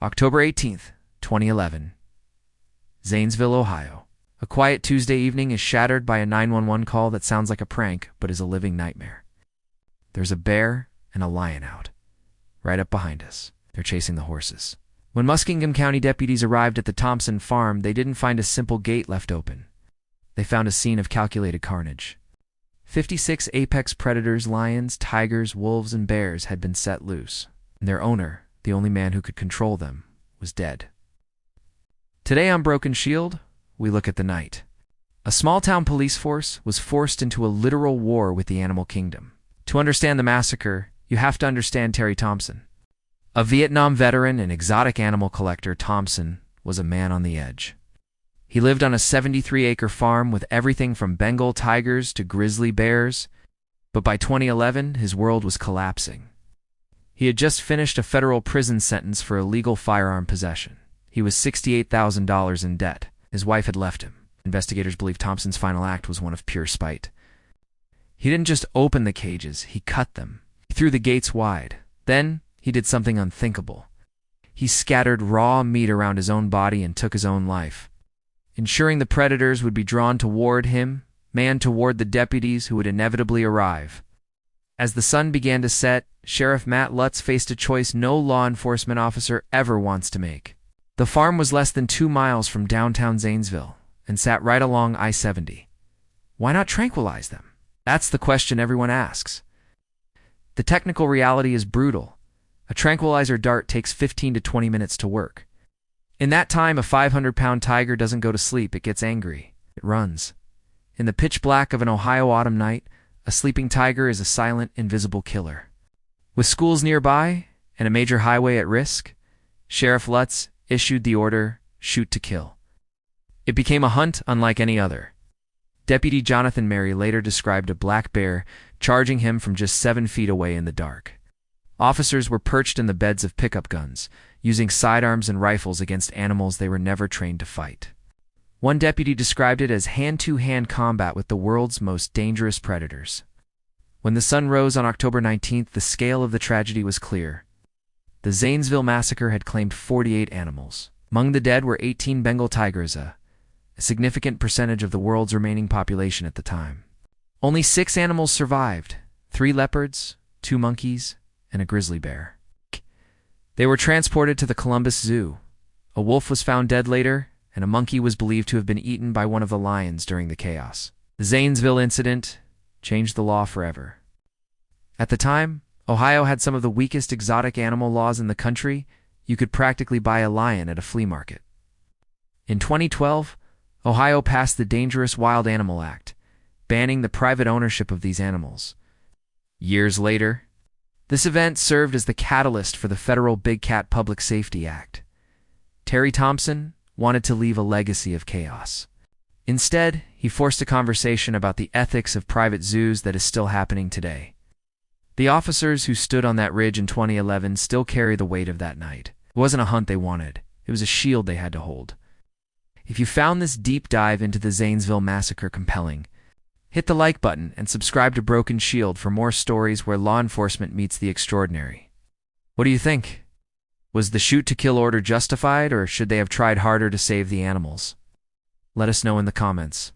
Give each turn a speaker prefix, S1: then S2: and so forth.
S1: October 18th, 2011. Zanesville, Ohio. A quiet Tuesday evening is shattered by a 911 call that sounds like a prank, but is a living nightmare. There's a bear and a lion out, right up behind us. They're chasing the horses. When Muskingum County deputies arrived at the Thompson farm, they didn't find a simple gate left open. They found a scene of calculated carnage. 56 apex predators, lions, tigers, wolves, and bears had been set loose, and their owner, the only man who could control them, was dead. Today on Broken Shield, we look at the night. A small-town police force was forced into a literal war with the animal kingdom. To understand the massacre, you have to understand Terry Thompson. A Vietnam veteran and exotic animal collector, Thompson was a man on the edge. He lived on a 73-acre farm with everything from Bengal tigers to grizzly bears, but by 2011, his world was collapsing. He had just finished a federal prison sentence for illegal firearm possession. He was $68,000 in debt. His wife had left him. Investigators believe Thompson's final act was one of pure spite. He didn't just open the cages, he cut them. He threw the gates wide. Then, he did something unthinkable. He scattered raw meat around his own body and took his own life, ensuring the predators would be drawn toward him, man toward the deputies who would inevitably arrive. As the sun began to set, Sheriff Matt Lutz faced a choice no law enforcement officer ever wants to make. The farm was less than 2 miles from downtown Zanesville and sat right along I-70. Why not tranquilize them? That's the question everyone asks. The technical reality is brutal. A tranquilizer dart takes 15 to 20 minutes to work. In that time, a 500-pound tiger doesn't go to sleep, it gets angry. It runs. In the pitch black of an Ohio autumn night, a sleeping tiger is a silent, invisible killer. With schools nearby and a major highway at risk, Sheriff Lutz issued the order, shoot to kill. It became a hunt unlike any other. Deputy Jonathan Mary later described a black bear charging him from just 7 feet away in the dark. Officers were perched in the beds of pickup guns, using sidearms and rifles against animals they were never trained to fight. One deputy described it as hand-to-hand combat with the world's most dangerous predators. When the sun rose on October 19th, the scale of the tragedy was clear. The Zanesville Massacre had claimed 48 animals. Among the dead were 18 Bengal tigers, a significant percentage of the world's remaining population at the time. Only 6 animals survived: 3 leopards, 2 monkeys, and a grizzly bear. They were transported to the Columbus Zoo. A wolf was found dead later, and a monkey was believed to have been eaten by one of the lions during the chaos. The Zanesville incident changed the law forever. At the time, Ohio had some of the weakest exotic animal laws in the country. You could practically buy a lion at a flea market. In 2012, Ohio passed the Dangerous Wild Animal Act, banning the private ownership of these animals. Years later, this event served as the catalyst for the federal Big Cat Public Safety Act. Terry Thompson wanted to leave a legacy of chaos. Instead, he forced a conversation about the ethics of private zoos that is still happening today. The officers who stood on that ridge in 2011 still carry the weight of that night. It wasn't a hunt they wanted. It was a shield they had to hold. If you found this deep dive into the Zanesville Massacre compelling, hit the like button and subscribe to Broken Shield for more stories where law enforcement meets the extraordinary. What do you think? Was the shoot-to-kill order justified, or should they have tried harder to save the animals? Let us know in the comments.